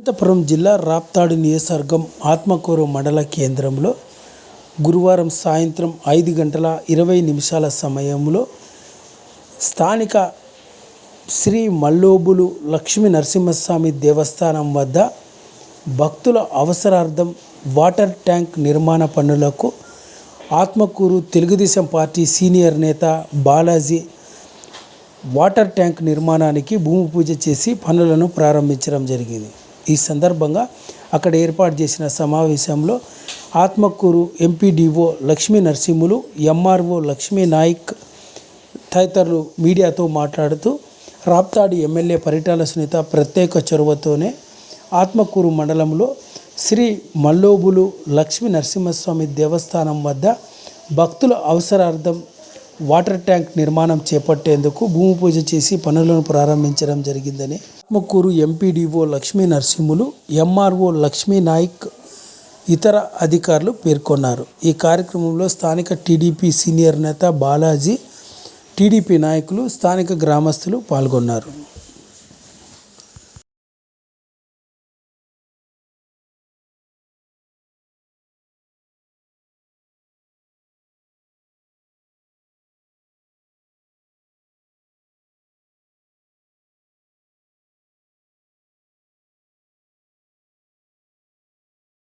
అనంతపురం జిల్లా రాప్తాడు నియోజకవర్గం ఆత్మకూరు మండల కేంద్రంలో గురువారం సాయంత్రం 5:20 సమయంలో స్థానిక శ్రీ మల్లోబులు లక్ష్మీ నరసింహస్వామి దేవస్థానం వద్ద భక్తుల అవసరార్థం వాటర్ ట్యాంక్ నిర్మాణ పనులకు ఆత్మకూరు తెలుగుదేశం పార్టీ సీనియర్ నేత బాలాజీ వాటర్ ట్యాంక్ నిర్మాణానికి భూమి పూజ చేసి పనులను ప్రారంభించడం జరిగింది. ఈ సందర్భంగా అక్కడ ఏర్పాటు చేసిన సమావేశంలో ఆత్మకూరు ఎంపీడీఓ లక్ష్మీ నరసింహులు, ఎంఆర్ఓ లక్ష్మీ నాయక్ తదితరులు మీడియాతో మాట్లాడుతూ రాప్తాడు ఎమ్మెల్యే పరిటాల సునీత ప్రత్యేక చొరవతోనే ఆత్మకూరు మండలంలో శ్రీ మల్లోబులు లక్ష్మీ నరసింహస్వామి దేవస్థానం వద్ద భక్తుల అవసరార్థం వాటర్ ట్యాంక్ నిర్మాణం చేపట్టేందుకు భూమి పూజ చేసి పనులను ప్రారంభించడం జరిగిందని ఆత్మకూరు ఎంపీడీఓ లక్ష్మీ నరసింహులు, ఎంఆర్ఓ లక్ష్మీ నాయక్ ఇతర అధికారులు పేర్కొన్నారు. ఈ కార్యక్రమంలో స్థానిక టీడీపీ సీనియర్ నేత బాలాజీ, టీడీపీ నాయకులు, స్థానిక గ్రామస్తులు పాల్గొన్నారు.